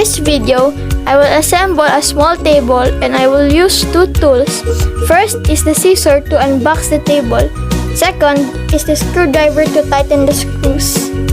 this video, I will assemble a small table and I will use two tools. First is the scissor to unbox the table. Second is the screwdriver to tighten the screws.